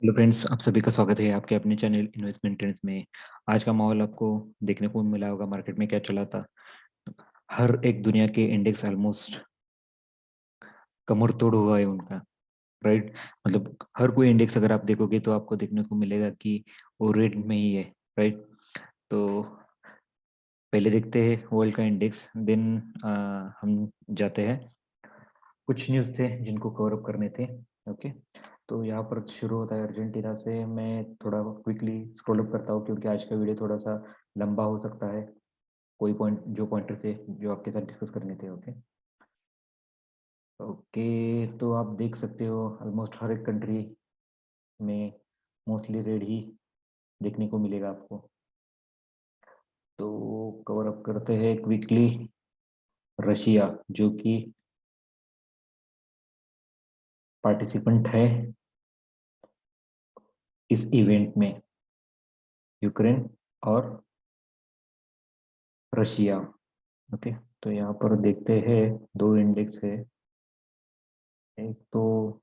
Hello friends, आप सभी का स्वागत है आपके अपने चैनल इन्वेस्टमेंट ट्रेंड्स में। आज का माहौल आपको देखने को मिला होगा, मार्केट में क्या चला था। हर एक दुनिया के इंडेक्स ऑलमोस्ट कमर तोड़ हुआ है उनका, राइट। मतलब हर कोई इंडेक्स अगर आप देखोगे तो आपको देखने को मिलेगा कि वो रेड में ही है, राइट। तो पहले देखते हैं वर्ल्ड का इंडेक्स, देन हम जाते हैं। कुछ न्यूज़ थे जिनको कवर अप करने थे। ओके, तो यहाँ पर शुरू होता है अर्जेंटीना से। मैं थोड़ा क्विकली स्क्रॉल अप करता हूँ क्योंकि आज का वीडियो थोड़ा सा लंबा हो सकता है। कोई पॉइंटर थे जो आपके साथ डिस्कस करने थे। ओके ओके, तो आप देख सकते हो ऑलमोस्ट हर एक कंट्री में मोस्टली रेड ही देखने को मिलेगा आपको। तो कवर अप करते हैं क्विकली। रशिया जो कि पार्टिसिपेंट है इस इवेंट में, यूक्रेन और रशिया। ओके, तो यहाँ पर देखते हैं दो इंडेक्स है। एक तो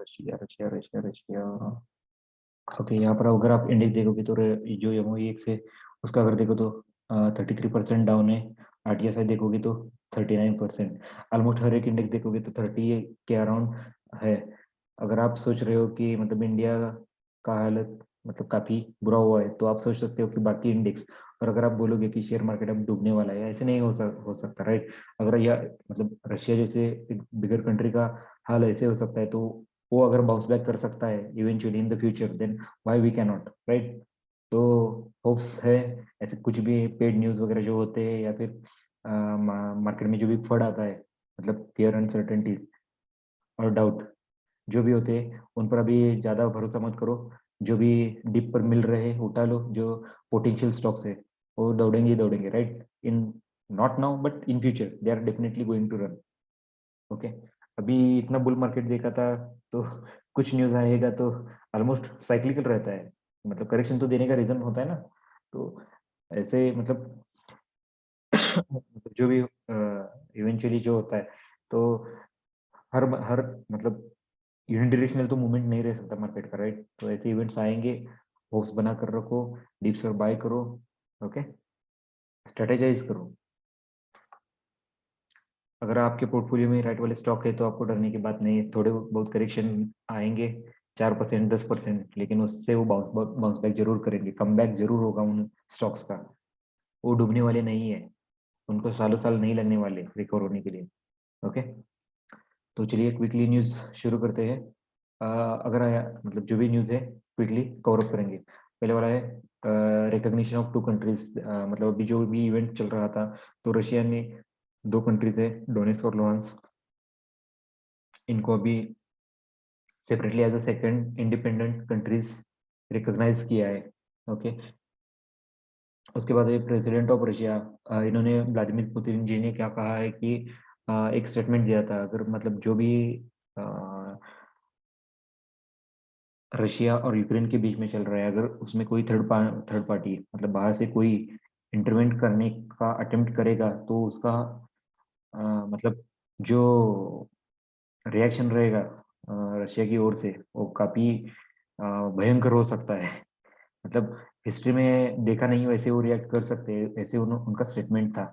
Russia Russia Russia Russia. Okay, यहाँ पर अगर आप इंडेक्स देखोगे तो जो MOEX है उसका अगर देखो तो 33% डाउन है। RTSI देखोगे तो 39%। ऑलमोस्ट हर एक इंडेक्स देखोगे तो 30 के अराउंड है। अगर आप सोच रहे हो कि मतलब इंडिया का हालत मतलब काफी बुरा हुआ है, तो आप सोच सकते हो कि बाकी इंडेक्स। और अगर आप बोलोगे कि शेयर मार्केट अब डूबने वाला है, ऐसे नहीं हो सकता, राइट। अगर यह मतलब रशिया जैसे एक बिगर कंट्री का हाल ऐसे हो सकता है, तो वो अगर बाउंस बैक कर सकता है eventually in the future, then why we can not, right. तो होप्स है। ऐसे कुछ भी पेड न्यूज़ वगैरह जो होते हैं या फिर मार्केट में जो भी फंड आता है, मतलब फियर अनसर्टेनिटी और डाउट जो भी होते हैं, उन पर अभी ज़्यादा भरोसा मत करो। जो भी डिप पर मिल रहे हैं उठा लो। जो पोटेंशियल स्टॉक्स है वो दौड़ेंगे ही दौड़ेंगे, right. In not now but in future they are definitely going to run. Okay, अभी इतना बुल मार्केट देखा था तो कुछ न्यूज़ आएगा तो ऑलमोस्ट साइक्लिकल रहता है। मतलब करेक्शन तो देने का रीजन होता है ना। तो ऐसे मतलब मतलब जो भी इवेंचुअली जो होता है, तो हर मतलब यूनिडायरेक्शनल तो मूवमेंट नहीं रह सकता मार्केट का, राइट। तो ऐसे इवेंट्स आएंगे, होप्स बना कर रखो, डिप्स और बाय करो। ओके, स्ट्रेटेजाइज करो। अगर आपके पोर्टफोलियो में राइट वाले स्टॉक है तो आपको डरने की बात नहीं है। थोड़े बहुत करेक्शन आएंगे, 4% 10%, लेकिन उससे वो बाउंस बैक जरूर करेंगे, कम बैक जरूर होगा उन स्टॉक्स का। वो डूबने वाले नहीं है, उनको सालों साल नहीं लगने वाले रिकवर होने के लिए। ओके, तो चलिए क्विकली न्यूज़ शुरू करते हैं। अगर मतलब जो भी न्यूज़ है क्विकली कवर अप करेंगे। पहले वाला है रिकॉग्निशन ऑफ टू कंट्रीज। मतलब अभी जो भी इवेंट चल रहा था, तो रशिया ने दो कंट्रीज है, डोनेट्स्क और लुहांस्क, इनको अभी separately as a second independent countries recognise किया है। ओके, उसके बाद ये प्रेसिडेंट ऑफ रशिया, इन्होंने व्लादिमीर पुतिन जी ने क्या कहा है कि एक स्टेटमेंट दिया था, अगर मतलब जो भी अ, रशिया और यूक्रेन के बीच में चल रहा है, अगर उसमें कोई थर्ड पार्टी मतलब बाहर से कोई इंटरवेंट करने का अटेम्प्ट करेगा, तो उसका मतलब जो रिएक्शन रहेगा रशिया की ओर से, वो काफी भयंकर हो सकता है। मतलब हिस्ट्री में देखा नहीं वैसे वो रिएक्ट कर सकते हैं, ऐसे उनका स्टेटमेंट था।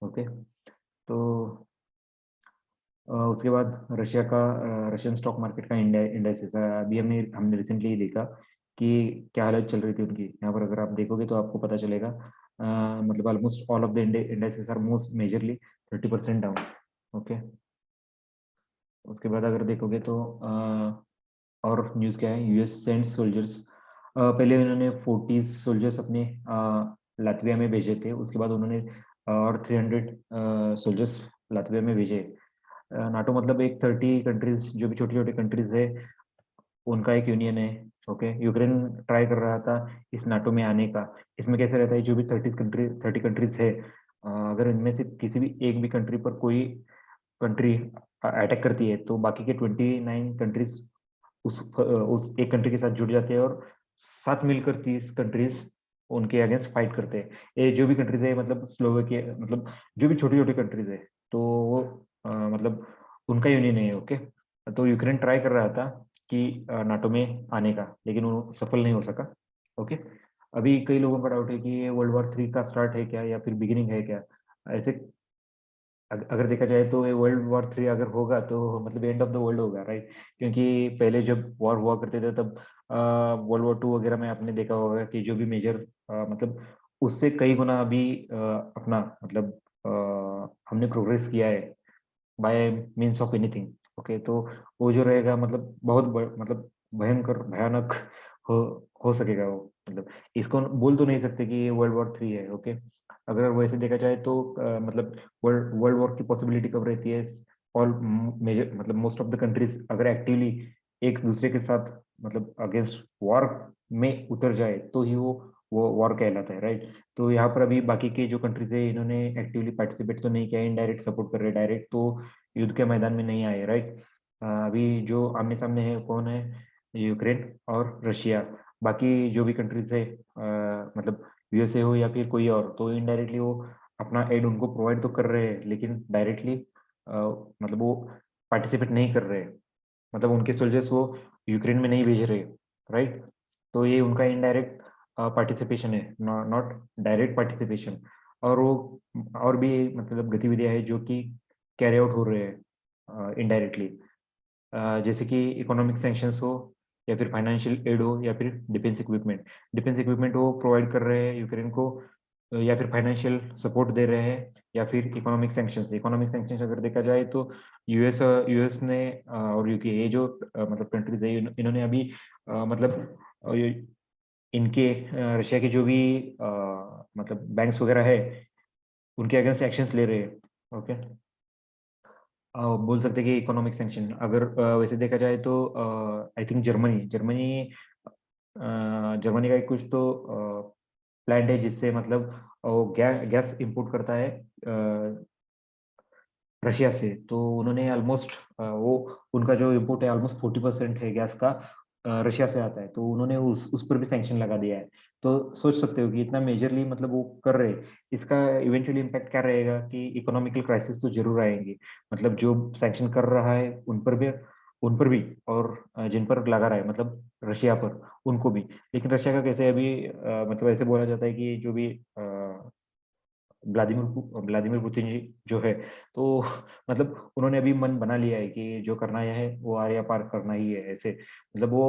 ओके, तो उसके बाद रशिया का रशियन स्टॉक मार्केट का इंडेक्स अभी हमने हमने रिसेंटली ही देखा कि क्या हालत चल रही थी उनकी। यहाँ पर अगर आप देखोगे तो आपको पता चलेगा, मतलब almost all of the indexes are most majorly 30% down. Okay, उसके बाद अगर देखोगे तो और न्यूज़ क्या है, यूएस सेंड सोल्जर्स। पहले उन्होंने 40 सोल्जर्स अपने लातविया में भेजे थे। उसके बाद उन्होंने और 300 सोल्जर्स लातविया में भेजे। नाटो मतलब एक 30 कंट्रीज, जो भी छोटी छोटी कंट्रीज है, उनका एक यूनियन है। ओके, यूक्रेन ट्राई कर रहा था इस नाटो में आने का। इसमें कैसे रहता है, जो भी 30 कंट्रीज है, अगर इनमें से किसी भी एक भी कंट्री पर कोई कंट्री अटैक करती है, तो बाकी के 29 कंट्रीज उस एक कंट्री के साथ जुड़ जाते हैं और साथ मिलकर 30 कंट्रीज उनके अगेंस्ट फाइट करते हैं। ये जो भी कंट्रीज है, मतलब स्लोवेकिया, मतलब जो भी छोटी छोटी कंट्रीज है, तो वो मतलब उनका यूनियन है, ओके। तो यूक्रेन ट्राई कर रहा था कि नाटो में आने का, लेकिन वो सफल नहीं हो सका, ओके। अभी कई लोगों का डाउट है कि ये वर्ल्ड वॉर 3 का स्टार्ट है क्या या फिर बिगिनिंग है क्या। ऐसे अगर देखा जाए तो ये वर्ल्ड वॉर 3 अगर होगा तो मतलब एंड ऑफ द वर्ल्ड होगा, राइट। क्योंकि पहले जब वॉर हुआ करते थे तब वर्ल्ड वॉर 2 वगैरह में आपने देखा होगा कि जो भी मेजर मतलब उससे कई गुना अभी अपना मतलब हमने प्रोग्रेस किया है bye means of anything, okay. तो वो जो रहेगा मतलब बहुत मतलब भयंकर भयानक हो हो सकेगा वो, मतलब इसको बोल तो नहीं सकते कि ये वर्ल्ड वॉर 3 है, ओके। अगर वैसे देखा जाए तो मतलब वर्ल्ड वर्ल्ड वॉर की पॉसिबिलिटी कब रहती है, ऑल मेजर मतलब मोस्ट ऑफ द कंट्रीज अगर एक्टिवली एक दूसरे के साथ मतलब अगेंस्ट वॉर में उतर जाए तो ही वो वॉर कहलाता है, राइट। तो यहाँ पर अभी बाकी के जो कंट्रीज है इन्होंने एक्टिवली पार्टिसिपेट तो नहीं किया, इनडायरेक्ट सपोर्ट कर रहे, डायरेक्ट तो युद्ध के मैदान में नहीं आए, राइट। अभी जो आमने सामने है कौन है, यूक्रेन और रशिया। बाकी जो भी कंट्रीज है मतलब यूएसए हो या फिर कोई और, तो इनडायरेक्टली वो अपना एड उनको प्रोवाइड तो कर रहे हैं, लेकिन डायरेक्टली मतलब वो पार्टिसिपेट नहीं कर रहे, मतलब उनके सोल्जर्स वो यूक्रेन में नहीं भेज रहे, राइट। तो ये उनका इनडायरेक्ट पार्टिसिपेशन है, नॉट डायरेक्ट पार्टिसिपेशन। और वो और भी मतलब गतिविधियां है जो कि कैरी आउट हो रहे हैं इनडायरेक्टली, जैसे कि इकोनॉमिक सैंक्शंस हो या फिर फाइनेंशियल एड हो या फिर डिफेंस इक्विपमेंट वो प्रोवाइड कर रहे हैं यूक्रेन को, या फिर फाइनेंशियल सपोर्ट दे रहे हैं, या फिर इकोनॉमिक सैंक्शंस अगर देखा जाए तो यूएस ने और यूके, ये जो मतलब कंट्रीज है इन्होंने अभी मतलब इनके रशिया के जो भी मतलब बैंक्स वगैरह है उनके अगेंस्ट एक्शंस ले रहे हैं, ओके। बोल सकते हैं कि इकोनॉमिक सैंक्शन अगर वैसे देखा जाए तो I think Germany Germany Germany का एक कुछ तो प्लांट है जिससे मतलब वो गैस इंपोर्ट करता है रशिया से। तो उन्होंने ऑलमोस्ट वो उनका जो इम्पोर्ट है ऑलमोस्ट 40% है गैस का, रशिया से आता है, तो उन्होंने उस पर भी सैंक्शन लगा दिया है। तो सोच सकते हो कि इतना मेजरली मतलब वो कर रहे हैं, इसका इवेंचुअली इम्पैक्ट क्या रहेगा कि इकोनॉमिकल क्राइसिस तो जरूर आएंगे, मतलब जो सैंक्शन कर रहा है उन पर भी और जिन पर लगा रहा है मतलब रशिया पर उनको भी। लेकिन रशिया का कैसे अभी मतलब ऐसे बोला जाता है कि जो भी व्लादिमीर पुतिन जी जो है, तो मतलब उन्होंने अभी मन बना लिया है कि जो करना है वो आर्या पार करना ही है, ऐसे मतलब वो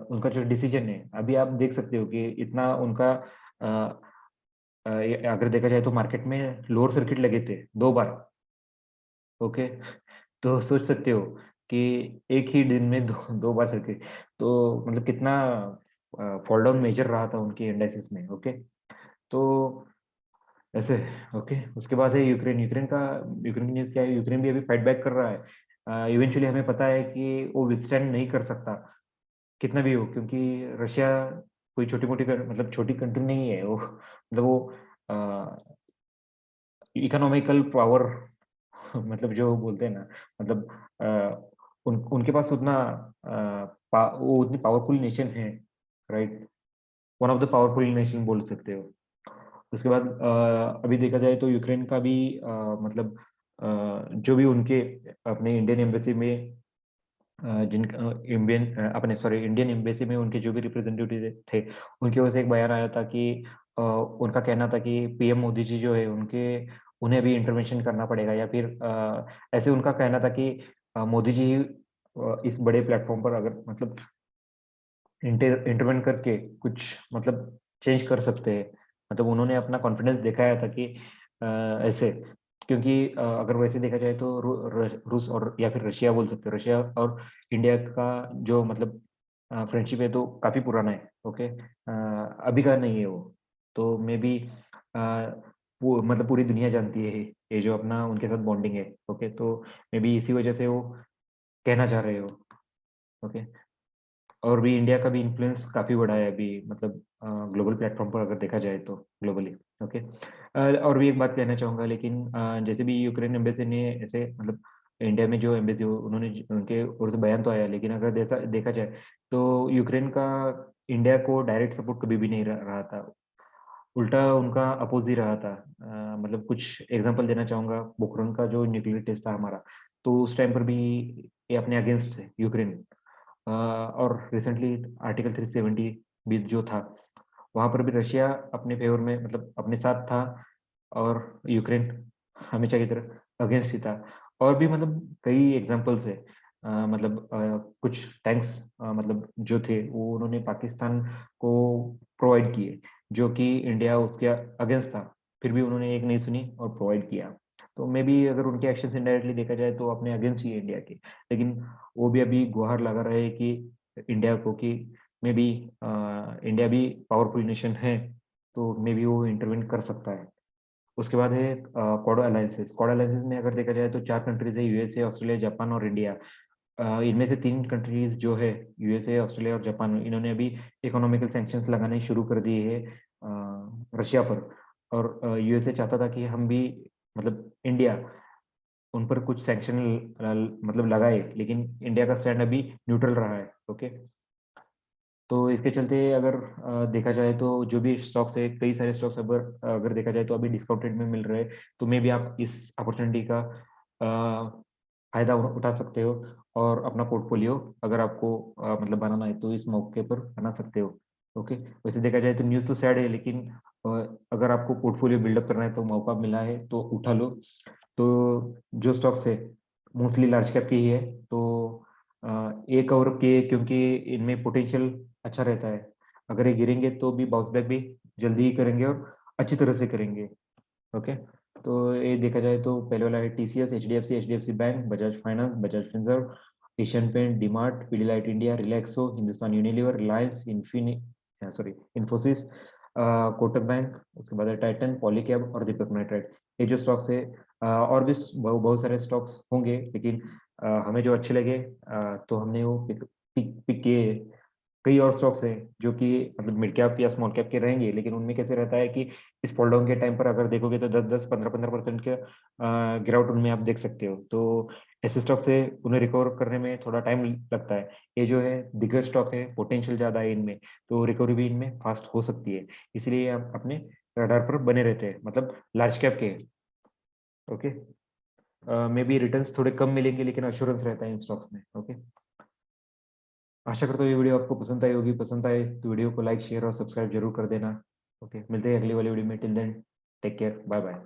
उनका जो डिसीजन है अभी आप देख सकते हो कि इतना उनका अगर देखा जाए तो मार्केट में लोअर सर्किट लगे थे 2 बार, ओके। तो सोच सकते हो कि एक ही दिन में दो बार सर्किट, तो मतलब कितना फॉल डाउन मेजर रहा था उनके इंडाइसिस में, ओके। तो ऐसे, ओके। उसके बाद है यूक्रेन की न्यूज़ क्या है, यूक्रेन भी अभी फाइट बैक कर रहा है। इवेंचुअली हमें पता है कि वो विथस्टैंड नहीं कर सकता कितना भी हो, क्योंकि रशिया कोई छोटी मोटी मतलब छोटी कंट्री नहीं है वो, मतलब वो इकोनॉमिकल पावर मतलब जो बोलते हैं ना, मतलब उनके पास उतना वो उतनी पावरफुल नेशन है, right. One of the powerful nation बोल सकते हो। उसके बाद अभी देखा जाए तो यूक्रेन का भी मतलब जो भी उनके अपने इंडियन एम्बेसी में जिन इंडियन एम्बेसी में उनके जो भी रिप्रेजेंटेटिव थे, उनकी ओर से एक बयान आया था कि उनका कहना था कि पीएम मोदी जी जो है उन्हें भी इंटरवेंशन करना पड़ेगा, या फिर ऐसे उनका कहना था कि मोदी जी इस बड़े प्लेटफॉर्म पर अगर मतलब इंटरवेंट करके कुछ मतलब चेंज कर सकते हैं, मतलब उन्होंने अपना कॉन्फिडेंस दिखाया था कि ऐसे, क्योंकि अगर वैसे देखा जाए तो रूस और या फिर रशिया बोल सकते हैं, रशिया और इंडिया का जो मतलब फ्रेंडशिप है तो काफी पुराना है, ओके। अभी का नहीं है वो, तो मे बी मतलब पूरी दुनिया जानती है ये जो अपना उनके साथ बॉन्डिंग है, ओके। तो मे बी इसी वजह से वो कहना चाह रहे हो, ओके। और भी इंडिया का भी इन्फ्लुएंस काफी बड़ा है अभी, मतलब ग्लोबल प्लेटफॉर्म पर अगर देखा जाए तो ग्लोबली, ओके। और भी एक बात कहना चाहूंगा, लेकिन जैसे भी यूक्रेन एम्बेसी ने ऐसे मतलब इंडिया में जो एम्बेसी उन्होंने उनके ओर से बयान तो आया, लेकिन अगर देखा जाए तो यूक्रेन का इंडिया को डायरेक्ट सपोर्ट कभी भी नहीं रहा था। उल्टा उनका अपोज ही रहा था। मतलब कुछ एग्जांपल देना चाहूंगा, पोखरण का जो न्यूक्लियर टेस्ट था हमारा, तो उस टाइम पर भी ये अपने अगेंस्ट थे यूक्रेन। और रिसेंटली आर्टिकल 370 भी जो था, वहां पर भी रशिया अपने फेवर में, मतलब अपने साथ था, और यूक्रेन हमेशा की तरह अगेंस्ट ही था। और भी मतलब कई एग्जांपल्स है। मतलब कुछ टैंक्स मतलब जो थे वो उन्होंने पाकिस्तान को प्रोवाइड किए, जो कि इंडिया उसके अगेंस्ट था, फिर भी उन्होंने एक नहीं सुनी और प्रोवाइड किया। तो मे बी अगर उनके एक्शन इनडायरेक्टली देखा जाए तो अपने अगेंस्ट ही है इंडिया के। लेकिन वो भी अभी गुहार लगा रहे हैं कि इंडिया को, कि मे बी इंडिया भी पावरफुल नेशन है, तो मे बी वो इंटरवेन कर सकता है। उसके बाद है क्वाड अलायंसेस। क्वाड अलायंसेस में अगर देखा जाए तो 4 कंट्रीज है, यूएसए, ऑस्ट्रेलिया, जापान और इंडिया। इनमें से 3 कंट्रीज जो है, यूएसए, ऑस्ट्रेलिया और जापान, इन्होंने अभी इकोनॉमिकल सैंक्शंस लगाने शुरू कर दिए हैं रशिया पर। और यूएसए चाहता था कि हम भी, मतलब इंडिया, उन पर कुछ सैंक्शन मतलब लगाए, लेकिन इंडिया का स्टैंड अभी न्यूट्रल रहा है। ओके, तो इसके चलते अगर देखा जाए तो जो भी स्टॉक्स है, कई सारे स्टॉक्स अगर अगर देखा जाए तो अभी डिस्काउंटेड में मिल रहे हैं। तो मे भी आप इस अपॉर्चुनिटी का फायदा उठा सकते हो, और अपना पोर्टफोलियो अगर आपको मतलब बनाना है तो इस मौके पर बना सकते हो। ओके, वैसे देखा जाए तो न्यूज़ तो सैड है, लेकिन अ, अगर आपको पोर्टफोलियो बिल्डअप करना है तो मौका मिला है तो उठा लो। तो जो स्टॉक्स है मोस्टली लार्ज कैप के ही है, तो एक और के, क्योंकि इनमें पोटेंशियल अच्छा रहता है। अगर ये गिरेंगे तो भी बाउंस बैक भी जल्दी ही करेंगे और अच्छी तरह से करेंगे। ओके, तो ये देखा जाए तो पहले वाला है TCS, HDFC Bank, Bajaj Finance, Bajaj Finserv, Asian Paint, DMart, Pidilite India, Relaxo, Hindustan Unilever, Reliance, Infosys, Kotak Bank, उसके बाद है टाइटन, पॉलीकैब और दीपक नाइट्राइट। ये जो स्टॉक्स है, और भी बहुत सारे स्टॉक्स होंगे, लेकिन हमें जो अच्छे लगे तो हमने वो पिक किए। कई और स्टॉक्स हैं जो कि मतलब मिड कैप या स्मॉल कैप के रहेंगे, लेकिन उनमें कैसे रहता है कि इस फॉल डाउन के टाइम पर अगर देखोगे तो 10-10, 15-15% के गिरावट उनमें आप देख सकते हो। तो ऐसे स्टॉक से उन्हें रिकवर करने में थोड़ा टाइम लगता है। ये जो है दिग्गज स्टॉक है, पोटेंशियल ज्यादा है इनमें, तो रिकवरी भी इनमें फास्ट हो सकती है। इसलिए आप अपने रडार पर बने रहते हैं, मतलब लार्ज कैप के। ओके, मे बी रिटर्न्स थोड़े कम मिलेंगे, लेकिन अश्योरेंस रहता है इन स्टॉक्स में। ओके, आशा करता हूँ ये वीडियो आपको पसंद आई होगी। पसंद आए तो वीडियो को लाइक, शेयर और सब्सक्राइब जरूर कर देना। ओके, मिलते हैं अगली वाली वीडियो में। Till then, take care, bye bye.